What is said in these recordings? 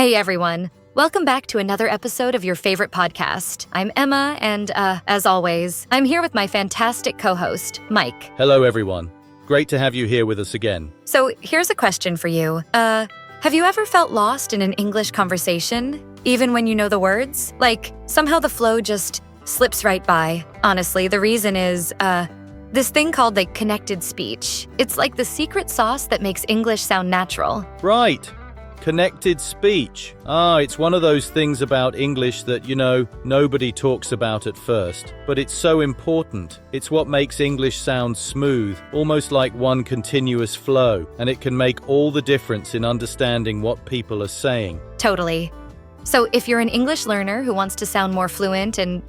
Hey everyone, welcome back to another episode of your favorite podcast. I'm Emma and, as always, I'm here with my fantastic co-host, Mike. Hello everyone. Great to have you here with us again. So here's a question for you. Have you ever felt lost in an English conversation, even when you know the words? Like, somehow the flow just slips right by. Honestly, the reason is, this thing called, connected speech. It's like the secret sauce that makes English sound natural. Right. Connected speech. It's one of those things about English that, nobody talks about at first. But it's so important. It's what makes English sound smooth, almost like one continuous flow. And it can make all the difference in understanding what people are saying. Totally. So if you're an English learner who wants to sound more fluent and,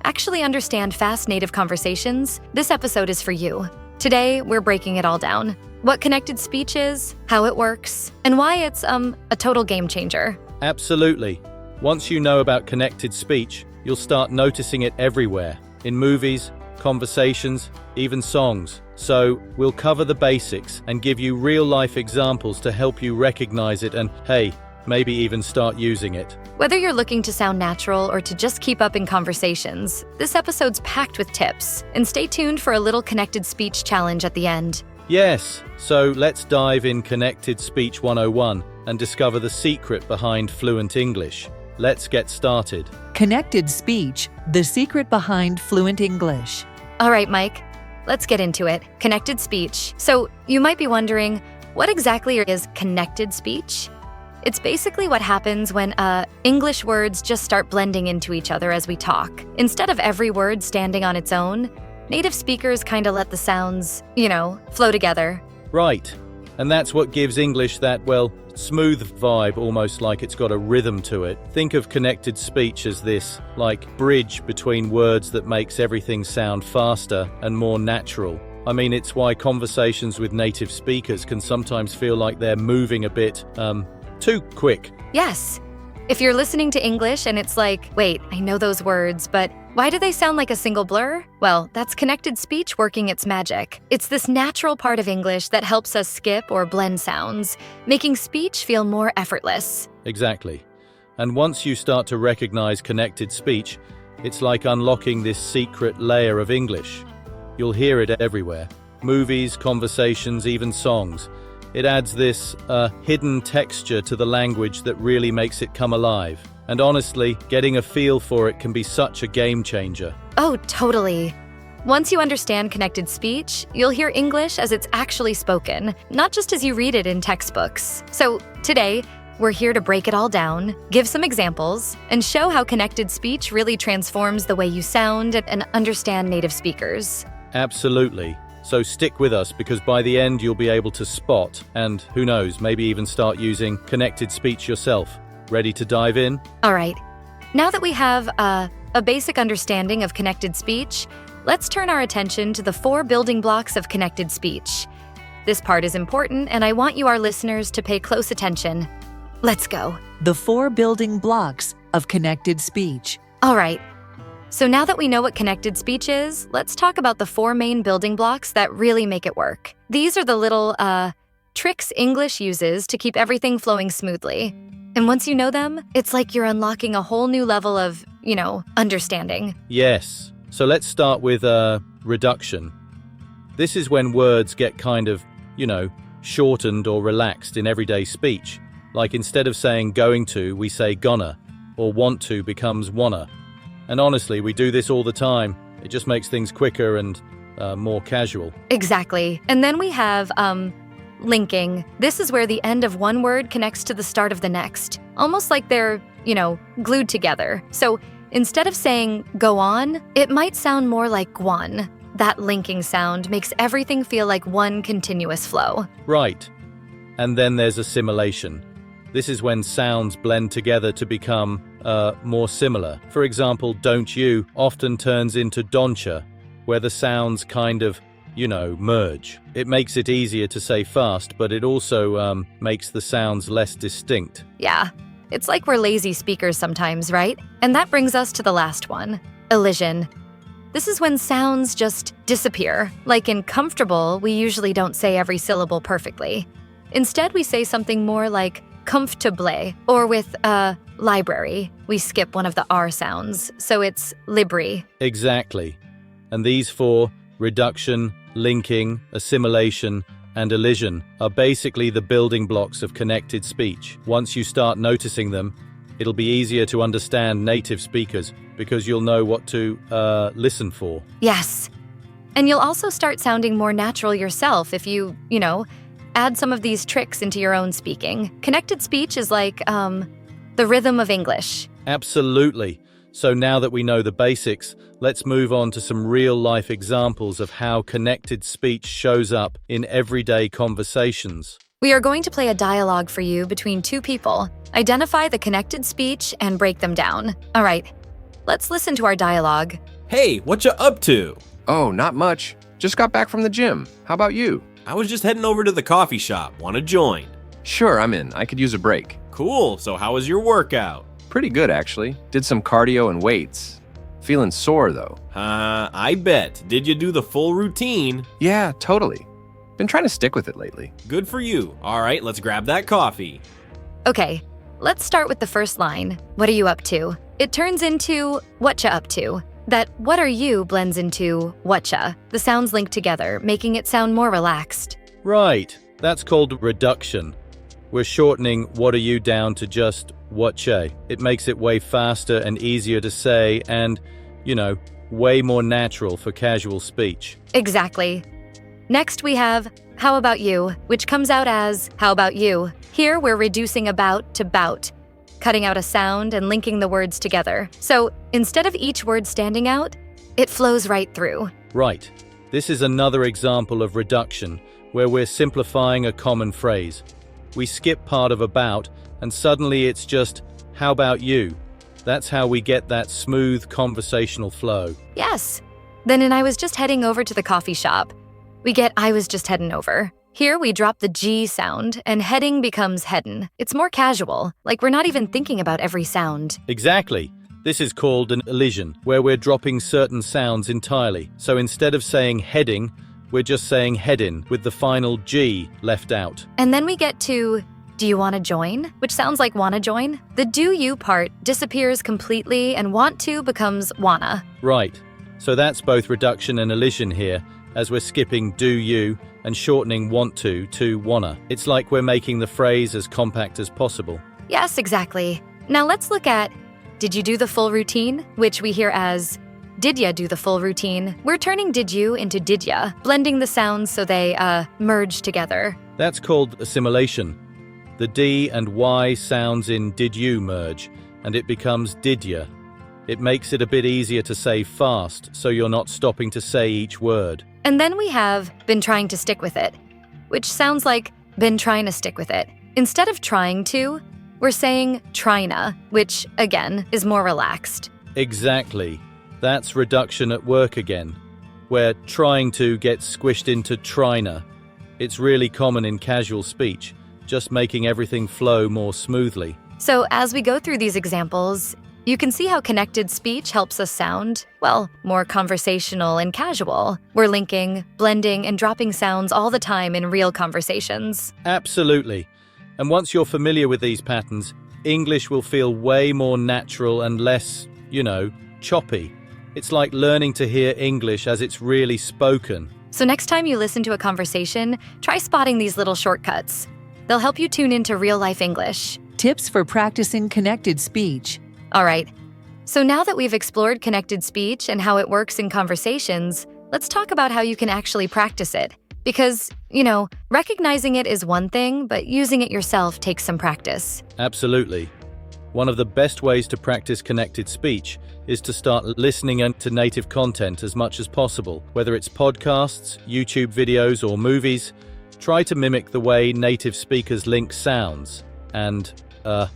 actually understand fast native conversations, this episode is for you. Today, we're breaking it all down. What connected speech is, how it works, and why it's, a total game changer. Absolutely. Once you know about connected speech, you'll start noticing it everywhere. In movies, conversations, even songs. So, we'll cover the basics and give you real-life examples to help you recognize it and, hey, maybe even start using it. Whether you're looking to sound natural or to just keep up in conversations, this episode's packed with tips. And stay tuned for a little connected speech challenge at the end. Yes, so let's dive in Connected Speech 101 and discover the secret behind fluent English. Let's get started. Connected speech, the secret behind fluent English. All right, Mike, let's get into it. Connected speech. So you might be wondering, what exactly is connected speech? It's basically what happens when English words just start blending into each other as we talk. Instead of every word standing on its own, native speakers kind of let the sounds, flow together. Right. And that's what gives English that, smooth vibe, almost like it's got a rhythm to it. Think of connected speech as this, bridge between words that makes everything sound faster and more natural. I mean, it's why conversations with native speakers can sometimes feel like they're moving a bit, too quick. Yes. If you're listening to English and it's like, wait, I know those words, but why do they sound like a single blur? Well, that's connected speech working its magic. It's this natural part of English that helps us skip or blend sounds, making speech feel more effortless. Exactly. And once you start to recognize connected speech, it's like unlocking this secret layer of English. You'll hear it everywhere. Movies, conversations, even songs. It adds this hidden texture to the language that really makes it come alive. And honestly, getting a feel for it can be such a game changer. Oh, totally. Once you understand connected speech, you'll hear English as it's actually spoken, not just as you read it in textbooks. So today, we're here to break it all down, give some examples, and show how connected speech really transforms the way you sound and understand native speakers. Absolutely. So stick with us because by the end you'll be able to spot and, who knows, maybe even start using connected speech yourself. Ready to dive in? All right. Now that we have a basic understanding of connected speech, let's turn our attention to the 4 building blocks of connected speech. This part is important and I want you, our listeners, to pay close attention. Let's go. The 4 building blocks of connected speech. All right. So now that we know what connected speech is, let's talk about the 4 main building blocks that really make it work. These are the little, tricks English uses to keep everything flowing smoothly. And once you know them, it's like you're unlocking a whole new level of, understanding. Yes. So let's start with reduction. This is when words get kind of, shortened or relaxed in everyday speech. Like instead of saying going to, we say gonna, or want to becomes wanna. And honestly, we do this all the time. It just makes things quicker and more casual. Exactly. And then we have linking. This is where the end of one word connects to the start of the next, almost like they're, glued together. So instead of saying go on, it might sound more like guan. That linking sound makes everything feel like one continuous flow. Right. And then there's assimilation. This is when sounds blend together to become more similar. For example, don't you often turns into don'tcha, where the sounds kind of, merge. It makes it easier to say fast, but it also makes the sounds less distinct. Yeah, it's like we're lazy speakers sometimes, right? And that brings us to the last one, elision. This is when sounds just disappear. Like in comfortable, we usually don't say every syllable perfectly. Instead, we say something more like comfortable, or with library, we skip one of the R sounds, so it's libri. Exactly. And these four, reduction, linking, assimilation, and elision, are basically the building blocks of connected speech. Once you start noticing them, it'll be easier to understand native speakers because you'll know what to listen for. Yes. And you'll also start sounding more natural yourself if you add some of these tricks into your own speaking. Connected speech is like the rhythm of English. Absolutely. So now that we know the basics, let's move on to some real-life examples of how connected speech shows up in everyday conversations. We are going to play a dialogue for you between two people. Identify the connected speech and break them down. All right, let's listen to our dialogue. Hey, what you up to? Oh, not much. Just got back from the gym. How about you? I was just heading over to the coffee shop. Want to join? Sure, I'm in. I could use a break. Cool. So how was your workout? Pretty good, actually. Did some cardio and weights. Feeling sore, though. I bet. Did you do the full routine? Yeah, totally. Been trying to stick with it lately. Good for you. All right, let's grab that coffee. Okay, let's start with the first line. What are you up to? It turns into whatcha up to. That what are you blends into whatcha. The sounds link together, making it sound more relaxed. Right, that's called reduction. We're shortening what are you down to just whatcha. It makes it way faster and easier to say and, way more natural for casual speech. Exactly. Next we have how about you, which comes out as how about you. Here we're reducing about to bout, cutting out a sound and linking the words together. So instead of each word standing out, it flows right through. Right. This is another example of reduction, where we're simplifying a common phrase. We skip part of about, and suddenly it's just, how about you? That's how we get that smooth conversational flow. Yes. Then in I was just heading over to the coffee shop, we get I was just heading over. Here we drop the G sound, and heading becomes headin'. It's more casual, like we're not even thinking about every sound. Exactly. This is called an elision, where we're dropping certain sounds entirely. So instead of saying heading, we're just saying headin' with the final G left out. And then we get to do you want to join? Which sounds like wanna join. The do you part disappears completely and want to becomes wanna. Right. So that's both reduction and elision here, as we're skipping do you and shortening want to wanna. It's like we're making the phrase as compact as possible. Yes, exactly. Now let's look at did you do the full routine, which we hear as did ya do the full routine. We're turning did you into did ya, blending the sounds so they merge together. That's called assimilation. The D and Y sounds in did you merge, and it becomes did ya. It makes it a bit easier to say fast, so you're not stopping to say each word. And then we have been trying to stick with it, which sounds like been trying to stick with it. Instead of trying to, we're saying tryna, which, again, is more relaxed. Exactly. That's reduction at work again, where trying to gets squished into tryna. It's really common in casual speech, just making everything flow more smoothly. So as we go through these examples, you can see how connected speech helps us sound, well, more conversational and casual. We're linking, blending, and dropping sounds all the time in real conversations. Absolutely. And once you're familiar with these patterns, English will feel way more natural and less, choppy. It's like learning to hear English as it's really spoken. So next time you listen to a conversation, try spotting these little shortcuts. They'll help you tune into real-life English. Tips for practicing connected speech. All right, so now that we've explored connected speech and how it works in conversations, let's talk about how you can actually practice it. Because, recognizing it is one thing, but using it yourself takes some practice. Absolutely. One of the best ways to practice connected speech is to start listening to native content as much as possible. Whether it's podcasts, YouTube videos, or movies, try to mimic the way native speakers link sounds and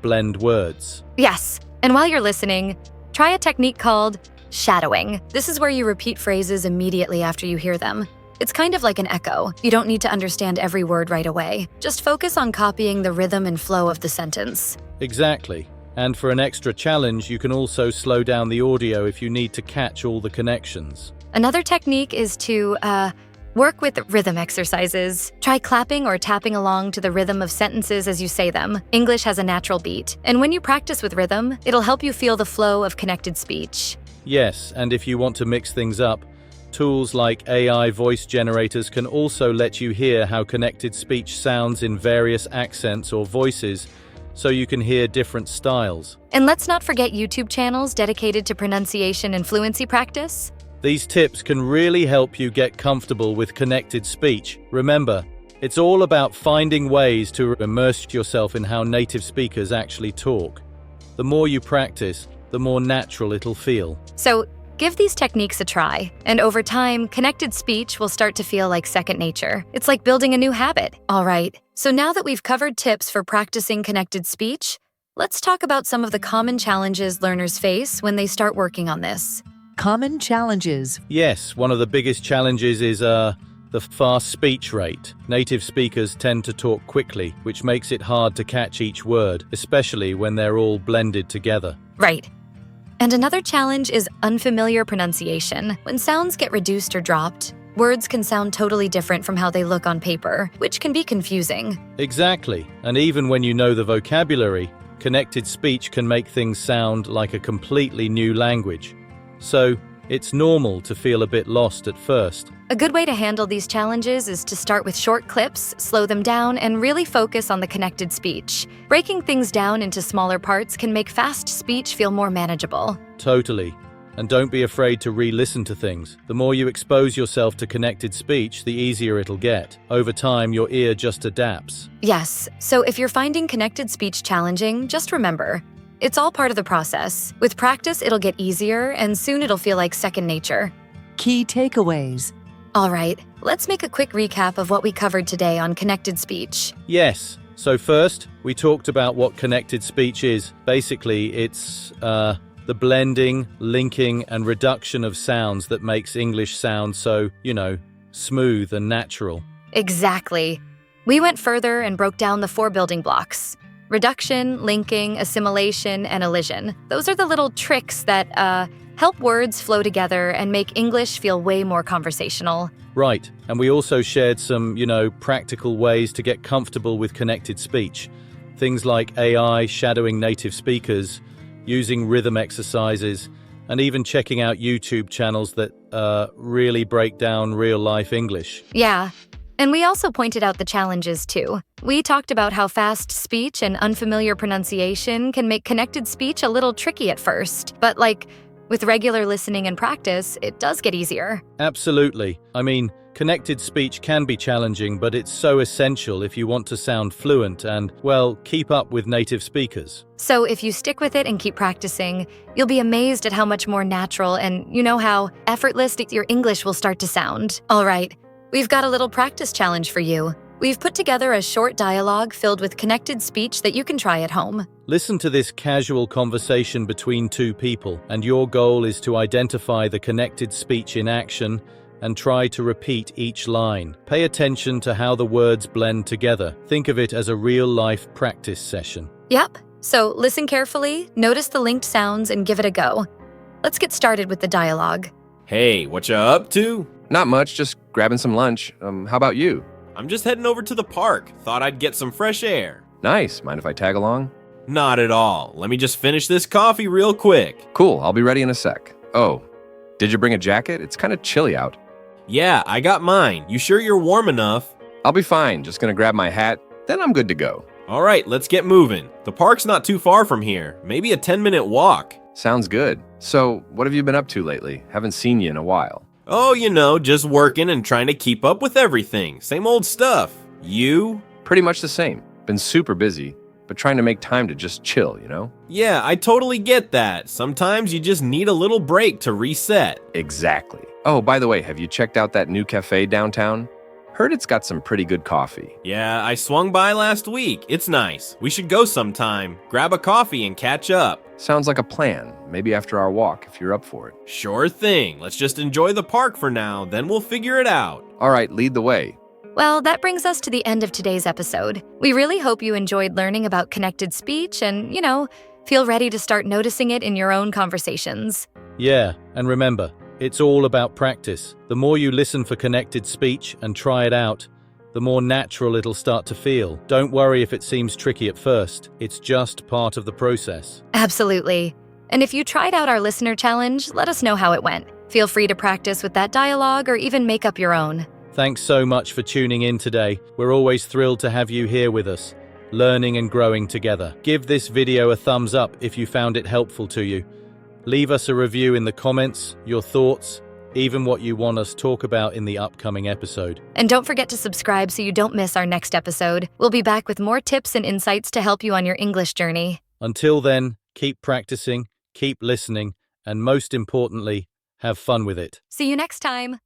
blend words. Yes. And while you're listening, try a technique called shadowing. This is where you repeat phrases immediately after you hear them. It's kind of like an echo. You don't need to understand every word right away. Just focus on copying the rhythm and flow of the sentence. Exactly. And for an extra challenge, you can also slow down the audio if you need to catch all the connections. Another technique is to Work with rhythm exercises. Try clapping or tapping along to the rhythm of sentences as you say them. English has a natural beat, and when you practice with rhythm, it'll help you feel the flow of connected speech. Yes, and if you want to mix things up, tools like AI voice generators can also let you hear how connected speech sounds in various accents or voices, so you can hear different styles. And let's not forget YouTube channels dedicated to pronunciation and fluency practice. These tips can really help you get comfortable with connected speech. Remember, it's all about finding ways to immerse yourself in how native speakers actually talk. The more you practice, the more natural it'll feel. So, give these techniques a try, and over time, connected speech will start to feel like second nature. It's like building a new habit. All right, so now that we've covered tips for practicing connected speech, let's talk about some of the common challenges learners face when they start working on this. Common challenges. Yes, one of the biggest challenges is the fast speech rate. Native speakers tend to talk quickly, which makes it hard to catch each word, especially when they're all blended together. Right. And another challenge is unfamiliar pronunciation. When sounds get reduced or dropped, words can sound totally different from how they look on paper, which can be confusing. Exactly. And even when you know the vocabulary, connected speech can make things sound like a completely new language. So, it's normal to feel a bit lost at first. A good way to handle these challenges is to start with short clips, slow them down, and really focus on the connected speech. Breaking things down into smaller parts can make fast speech feel more manageable. Totally. And don't be afraid to re-listen to things. The more you expose yourself to connected speech, the easier it'll get. Over time, your ear just adapts. Yes, so if you're finding connected speech challenging, just remember, it's all part of the process. With practice, it'll get easier, and soon it'll feel like second nature. Key takeaways. All right, let's make a quick recap of what we covered today on connected speech. Yes. So first, we talked about what connected speech is. Basically, it's the blending, linking, and reduction of sounds that makes English sound so, smooth and natural. Exactly. We went further and broke down the 4 building blocks: reduction, linking, assimilation, and elision. Those are the little tricks that help words flow together and make English feel way more conversational. Right, and we also shared some, practical ways to get comfortable with connected speech. Things like AI shadowing native speakers, using rhythm exercises, and even checking out YouTube channels that really break down real-life English. Yeah, and we also pointed out the challenges too. We talked about how fast speech and unfamiliar pronunciation can make connected speech a little tricky at first, but with regular listening and practice, it does get easier. Absolutely. I mean, connected speech can be challenging, but it's so essential if you want to sound fluent and, keep up with native speakers. So if you stick with it and keep practicing, you'll be amazed at how much more natural and, how effortless your English will start to sound. All right, we've got a little practice challenge for you. We've put together a short dialogue filled with connected speech that you can try at home. Listen to this casual conversation between 2 people, and your goal is to identify the connected speech in action and try to repeat each line. Pay attention to how the words blend together. Think of it as a real-life practice session. Yep. So listen carefully, notice the linked sounds, and give it a go. Let's get started with the dialogue. Hey, what you up to? Not much, just grabbing some lunch. How about you? I'm just heading over to the park. Thought I'd get some fresh air. Nice. Mind if I tag along? Not at all. Let me just finish this coffee real quick. Cool, I'll be ready in a sec. Oh, did you bring a jacket? It's kind of chilly out. Yeah, I got mine. You sure you're warm enough? I'll be fine. Just gonna grab my hat, then I'm good to go. All right, let's get moving. The park's not too far from here. Maybe a 10-minute walk. Sounds good. So, what have you been up to lately? Haven't seen you in a while. Oh, just working and trying to keep up with everything. Same old stuff. You? Pretty much the same. Been super busy, but trying to make time to just chill, Yeah, I totally get that. Sometimes you just need a little break to reset. Exactly. Oh, by the way, have you checked out that new cafe downtown? Heard it's got some pretty good coffee. Yeah, I swung by last week. It's nice. We should go sometime. Grab a coffee and catch up. Sounds like a plan. Maybe after our walk, if you're up for it. Sure thing. Let's just enjoy the park for now, then we'll figure it out. All right, lead the way. Well, that brings us to the end of today's episode. We really hope you enjoyed learning about connected speech and, feel ready to start noticing it in your own conversations. Yeah, and remember, It's all about practice. The more you listen for connected speech and try it out, the more natural it'll start to feel. Don't worry if it seems tricky at first. It's just part of the process. Absolutely. And if you tried out our listener challenge, let us know how it went. Feel free to practice with that dialogue or even make up your own. Thanks so much for tuning in today. We're always thrilled to have you here with us, learning and growing together. Give this video a thumbs up if you found it helpful to you. Leave us a review in the comments, your thoughts, even what you want us to talk about in the upcoming episode. And don't forget to subscribe so you don't miss our next episode. We'll be back with more tips and insights to help you on your English journey. Until then, keep practicing, keep listening, and most importantly, have fun with it. See you next time.